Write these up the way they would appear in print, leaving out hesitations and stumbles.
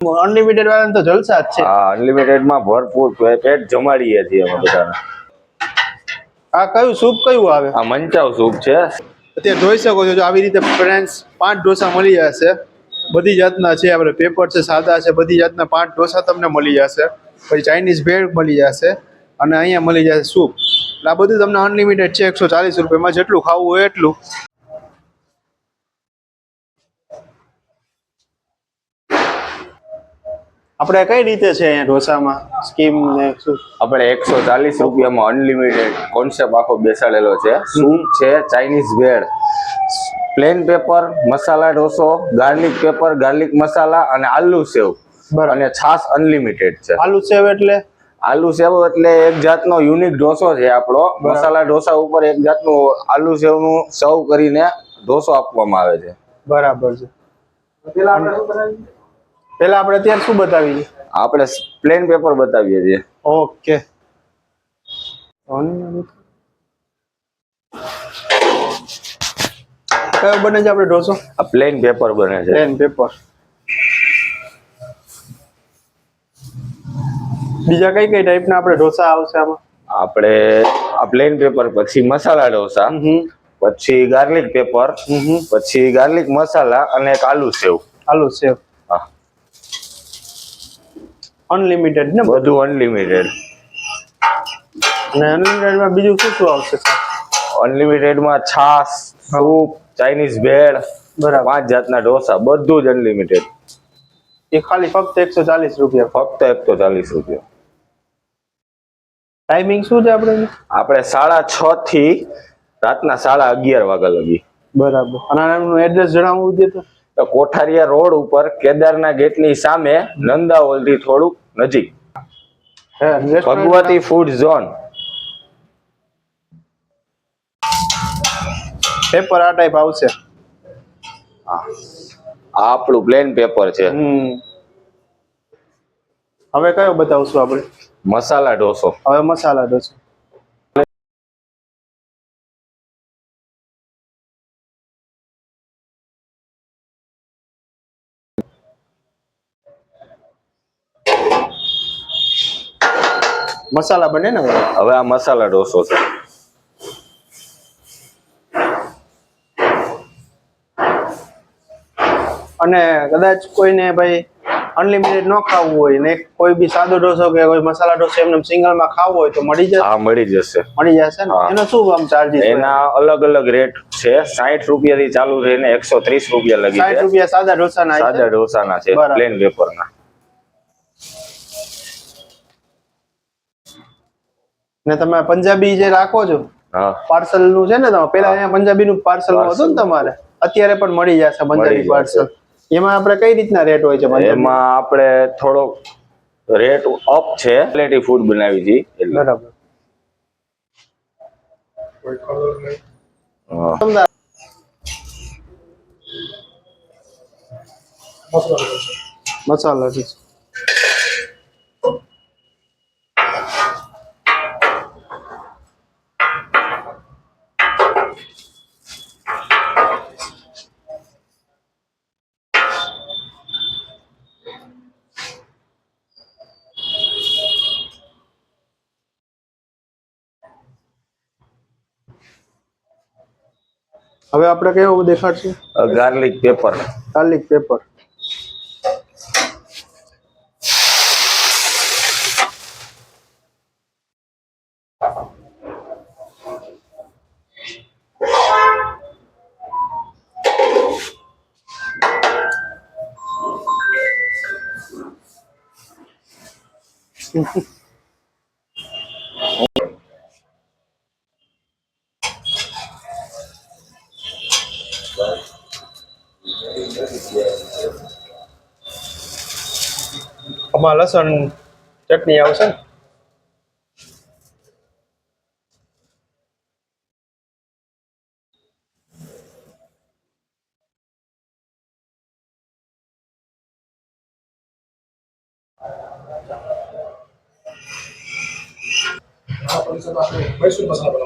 Unlimited વાળાને તો જલસા જ છે. હા, અનલિમિટેડ માં ભરપૂર પેટ જમાડીએ છીએ અમે બધાને. આ કયું સૂપ કયું આવે? આ મંચાવ સૂપ છે. અત્યારે જોઈ શકો છો, આવી રીતે ફ્રેન્ડ્સ 5 ઢોસા મળી જશે. બધી જાતના છે, આપણે પેપર છે, સાદા છે, બધી જાતના 5 ઢોસા તમને મળી જશે. પછી ચાઇનીઝ ભેળ મળી જશે અને અહીંયા મળી જશે સૂપ. આ બધું તમને અનલિમિટેડ છે 140 રૂપિયામાં, જેટલું ખાવું હોય એટલું. આપણે કઈ રીતે છે અહીંયા ઢોસામાં સ્કીમ ને શું? આપણે 140 રૂપિયામાં અનલિમિટેડ કોન્સેપ્ટ આખો બેસાડેલો છે. સૂપ છે, ચાઇનીઝ ભેળ, પ્લેન પેપર, મસાલા ઢોસો, ગાર્લિક પેપર, ગાર્લિક મસાલા અને આલુ સેવ અને છાશ અનલિમિટેડ છે. આલુ સેવ એટલે? આલુ સેવ એટલે એક જાતનો યુનિક ઢોસો છે આપણો. મસાલા ઢોસા ઉપર એક જાતનું આલુ સેવનું સર્વ કરીને ઢોસો આપવામાં આવે છે. બરાબર છે. પેલા આપણે અત્યારે શું બતાવીએ? આપણે પ્લેન પેપર બતાવીએ છીએ. ઓકે. કયો બને છે આપણે ઢોસો? આ પ્લેન પેપર બને છે. Plane paper. બીજા કઈ કઈ ટાઈપના આપણે ઢોસા આવશે આમાં? આપણે આ પ્લેન પેપર, પછી મસાલા ઢોસા, પછી ગાર્લિક પેપર, પછી ગાર્લિક મસાલા અને એક આલુ સેવ. આલુ સેવ. હા, અનલિમિટેડ ને? બધું અનલિમિટેડ. અને અનલિમિટેડમાં બીજું શું શું આવશે? અનલિમિટેડમાં છાશ, સૂપ, ચાઇનીઝ ભેળ, બરાબર, 5 જાતના ઢોસા, બધું જ અનલિમિટેડ. એ ખાલી ફક્ત 140 રૂપિયા. ફક્ત 140 રૂપિયા. ટાઈમિંગ શું છે આપણે? આપણે 6:30 થી રાતના 11:30 વાગ્યા લગી. બરાબર. અને આનું એડ્રેસ જણાવવું છે તો? કોઠારિયા રોડ ઉપર કેદારના ગેટની સામે, નંદા હોલ થી થોડુંક નજીક, ભગવતી ફૂડ ઝોન. પેપર આ ટાઈપ આવશે. હા, આ આપણું પ્લેન પેપર છે. હવે કયો બતાવશું આપણે? મસાલા ઢોસો. હવે મસાલા ઢોસો. મસાલા બને ને? હવે આ મસાલા ઢોસો છે. અને કદાચ કોઈને ભાઈ અનલિમિટેડ ન ખાવું હોય ને કોઈ બી સાદો ઢોસો કે કોઈ મસાલા ઢોસો એમને સિંગલ માં ખાવું હોય તો મળી જશે? હા, મળી જશે. મળી જશે ને? એનો શું આમ ચાર્જીસ? એના અલગ અલગ રેટ છે. 60 રૂપિયાથી ચાલુ થઈને 130 રૂપિયા લગી છે. 60 રૂપિયા સાદા ઢોસાના? સાદા ઢોસાના છે, પ્લેન પેપરના. ને તમે પંજાબી જે રાખો છો પાર્સલ નું છે ને, તમે પેલા અહીંયા પંજાબી નું પાર્સલ હતું ને તમારે, અત્યારે પણ મળી જશે પંજાબી પાર્સલ. એમાં આપણે કઈ રીતના રેટ હોય છે? એમાં આપણે થોડોક રેટ અપ છે, ક્વોલિટી ફૂડ બનાવી છે. બરાબર. મસાલા ઢોસો. હવે આપણે કયો દેખાડશું? Garlic pepper. Garlic pepper. આમાં લસણ ચટણી આવશે ને?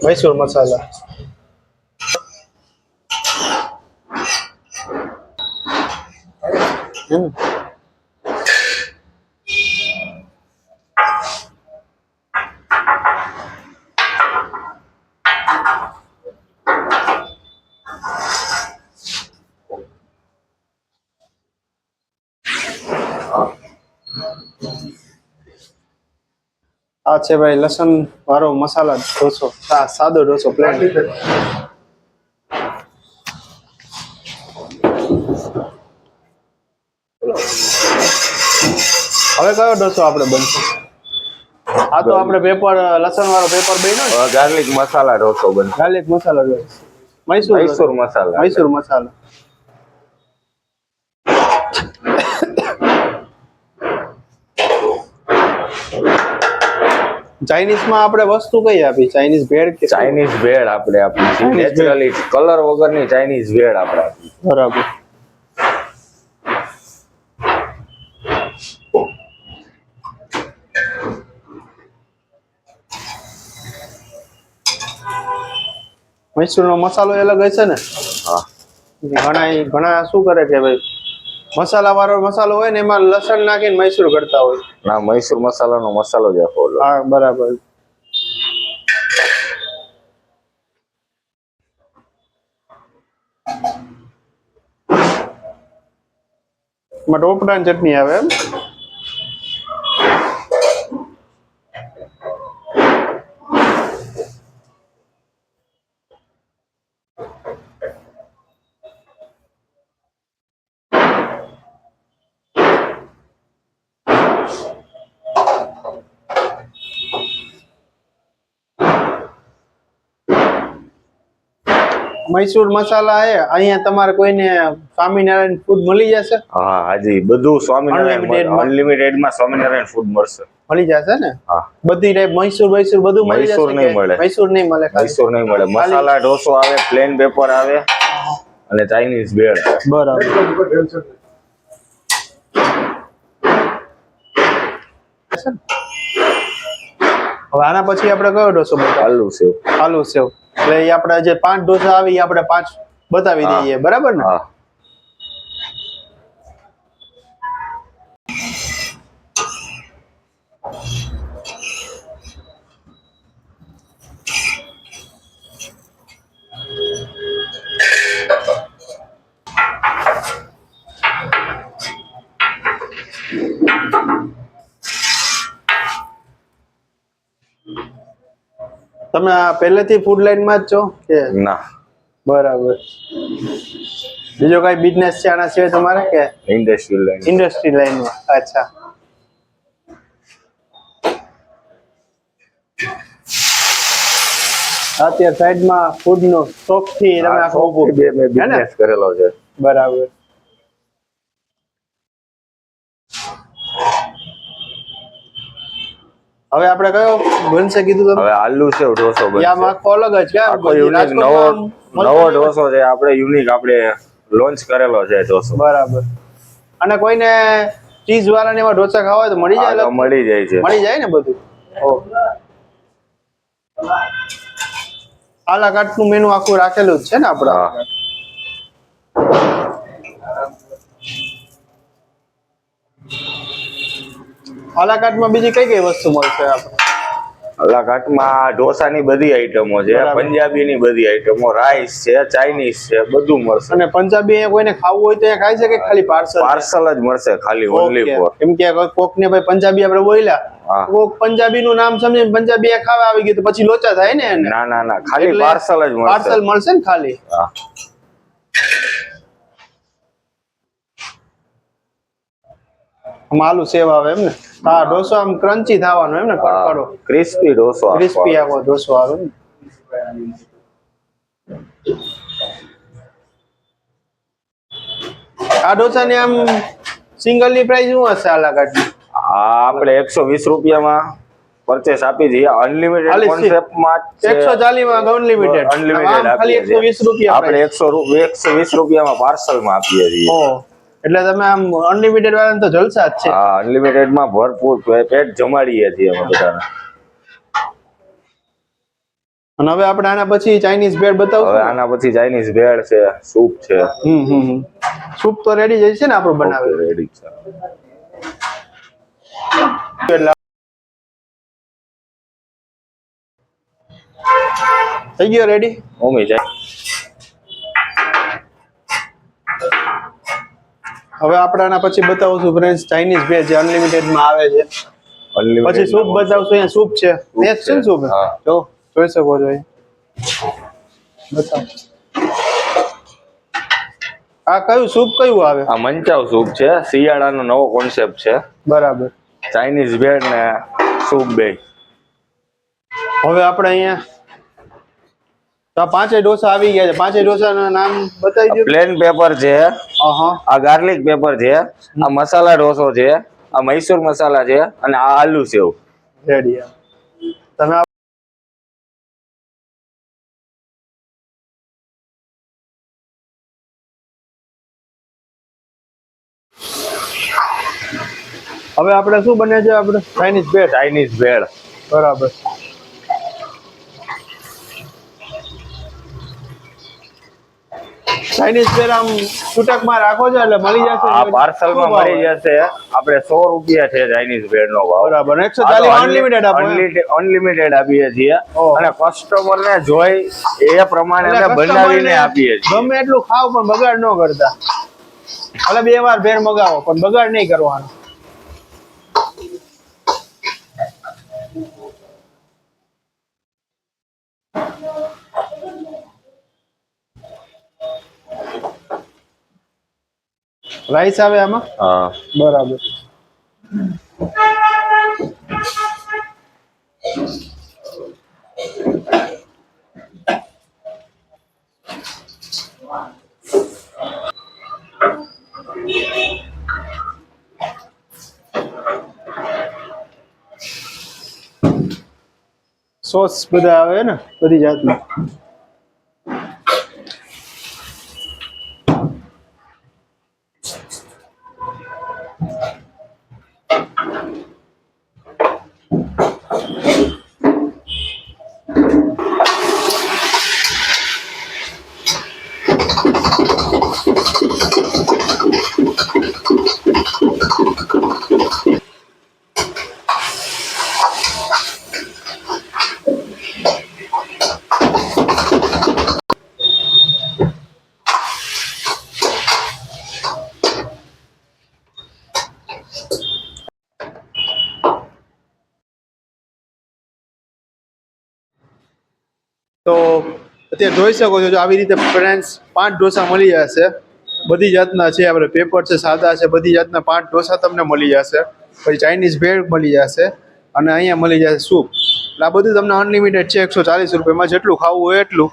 મૈસૂર મસાલા. આ છે ભાઈ લસણ વાળો મસાલા ઢોસો, સાદો ઢોસો પ્લેન. હવે કયો ઢોસો આપણે બનશે? આ તો આપણે પેપર લસણ વાળો પેપર બન્યો. ગાર્લિક મસાલા ઢોસો બનશે. ગાર્લિક મસાલા ઢોસો, મૈસૂર મસાલા. મૈસૂર મસાલા. ચાઇનીઝ માં આપણે વસ્તુ કઈ આપી? ચાઇનીઝ ભેળ કે ચાઇનીઝ ભેળ આપણે આપી, નેચરલી કલર વગરની ચાઇનીઝ ભેળ આપણે આપી. બરાબર. મૈસૂરનો મસાલો અલગ હશે ને? હા. ઘણા શું કરે કે ભાઈ મસાલા વાળો મસાલો હોય ને એમાં લસણ નાખીને મૈસૂર કરતા હોય. ના, મૈસૂર મસાલાનો મસાલો જ આખો. હા, બરાબર. એમાં ટોપરાની ચટણી આવે એમ. મૈસૂર મસાલા હે અહીંયા તમારે કોઈને સ્વામિનારાયણ ફૂડ મળી જશે? હા, હાજી, બધું સ્વામિનારાયણ અનલિમિટેડ માં સ્વામિનારાયણ ફૂડ મળશે. મળી જશે ને? હા, બધી ટાઈપ મૈસૂર બધું મળી જશે? મૈસૂર નહીં મળે. મૈસૂર નહીં મળે. મૈસૂર નહીં મળે. મસાલા ઢોસો આવે, પ્લેન પેપર આવે અને ચાઇનીઝ ભેળ. બરાબર. હવે આના પછી આપણે કયો ઢોસો બતાવો? આલુ સેવ. આલુ સેવ. એટલે એ આપણે જે 5 ઢોસા આવી એ આપણે 5 બતાવી દઈએ, બરાબર ને? હા. તમે પહેલેથી ફૂડ લાઈન માં જ છો કે? ના. બરાબર. બીજો કઈ બિઝનેસ છે આના સિવાય તમારે કે? Industrial line. ઇન્ડસ્ટ્રી લાઈનમાં. અચ્છા. અત્યારે સાઈડમાં ફૂડ નો સ્ટોક થી તમે આખો બિઝનેસ કરેલો છે. બરાબર. હવે આપણે કયો બનશે કીધું તમે? હવે આલુ સેવ ઢોસો બનશે. યામ આખો અલગ જ કે આખો યુનિક નવો ઢોસો છે, આપણે યુનિક આપણે લોન્ચ કરેલો છે ઢોસો. બરાબર. અને કોઈને ચીઝ વાળાને એવા ઢોસા ખાવા હોય તો મળી જાય? મળી જાય છે. મળી જાય ને બધું. આલા કાર્ટ નું મેનુ આખું રાખેલું જ છે ને આપણે? આલા કાર્ટ માં બીજી કઈ કઈ વસ્તુ મળશે આપણે? આલા કાર્ટ માં ઢોસાની બધી આઈટમો છે, પંજાબીની બધી આઈટમો, રાઈસ છે, ચાઇનીઝ છે, બધું મળશે. અને પંજાબી અહીંયા કોઈને ખાવું હોય તો અહીંયા ખાઈ શકે? ખાલી પાર્સલ જ મળશે, ખાલી ઓનલી ફોર. એમ કે કોક ને ભાઈ પંજાબી આપણે બોલ્યા, કોક પંજાબી નું નામ સમજીને પંજાબી ખાવા આવી ગયું તો પછી લોચા થાય ને? ના, ખાલી પાર્સલ જ મળશે. પાર્સલ મળશે ને ખાલી? હા. આલુ સેવ આવે એમ ને? હા, ઢોસો આમ ક્રન્ચી થવાનો એમ ને? કડકડો ક્રિસ્પી ઢોસો. ક્રિસ્પી આવો ઢોસો આવે ને? આ ઢોસાની આમ સિંગલ ની પ્રાઇસ શું હશે આલા કાર્ટની? આપણે 120 રૂપિયામાં પરચેસ આપી દઈએ. અનલિમિટેડ કોન્સેપ્ટમાં 140 માં અનલિમિટેડ. અનલિમિટેડ ખાલી 120 રૂપિયા આપણે 120 રૂપિયામાં પાર્સલમાં આપીએ છીએ. એટલે તમે આમ અનલિમિટેડ વાળાને તો જલસા જ છે. હા, અનલિમિટેડ માં ભરપૂર પેટ જમાડીએ છીએ અમે બધાને. અને હવે આપણે આના પછી ચાઇનીઝ ભેળ બતાવશું. હવે આના પછી ચાઇનીઝ ભેળ છે, સૂપ છે. સૂપ તો રેડી જ છે ને આપણું બનાવે? રેડી છે. થઈ ગયો રેડી? ઓમી જાય. હવે આપણે આના પછી બતાવું છું ફ્રેન્ડ્સ ચાઇનીઝ ભેળ જે અનલિમિટેડમાં આવે છે. પછી સૂપ બતાવશું. અહીંયા સૂપ છે. નેક્સ્ટ છે ને સૂપ? હા. જો જોઈ શકો છો અહીં. બતાવ. આ કયું સૂપ કયું આવે? આ મંચાવ સૂપ છે, શિયાળાનો નવો કોન્સેપ્ટ છે. બરાબર. ચાઇનીઝ ભેળ ને સૂપ બે. હવે આપણે અહીંયા તો આ પાંચે ઢોસા આવી ગયા છે. પાંચે ઢોસાના નામ બતાવી દો. પ્લેન પેપર છે, હા. આ ગાર્લિક પેપર છે, આ મસાલા ઢોસો છે, આ મૈસૂર મસાલા છે અને આ આલુ સેવ. રેડી. તમે હવે આપણે શું બને છે? આપણે ચાઇનીઝ ભેળ. ચાઇનીઝ ભેળ. બરાબર. ચાઇનીઝ ભેળ આમ છૂટકમાં રાખો છો એટલે મળી જશે. આ પાર્સલમાં મળી જશે. આપણે 100 રૂપિયા છે ચાઇનીઝ ભેળનો ભાવ. બરાબર. 140 અનલિમિટેડ આપો. અનલિમિટેડ આપીએ છીએ ઓહ. અને કસ્ટમરને જોઈ એ પ્રમાણે અમે બનાવીને આપીએ છીએ. ગમે એટલું ખાવ પણ બગાડ ન કરતા. ભલે 2 વાર ભેળ મગાવો પણ બગાડ નહીં કરવાનો. રાઈસ આવે આમાં? હા. બરાબર. સોસ બધા આવે ને બધી જાતના. તો અત્યારે જોઈ શકો છો આવી રીતે ફ્રેન્ડ્સ 5 ઢોસા મળી જશે. બધી જાતના છે. આપણે પેપર છે, સાદા છે, બધી જાતના 5 ઢોસા તમને મળી જશે. પછી ચાઇનીઝ ભેળ મળી જશે અને અહીંયા મળી જશે સૂપ. એટલે આ બધું તમને અનલિમિટેડ છે 140 રૂપિયામાં. જેટલું ખાવું હોય એટલું.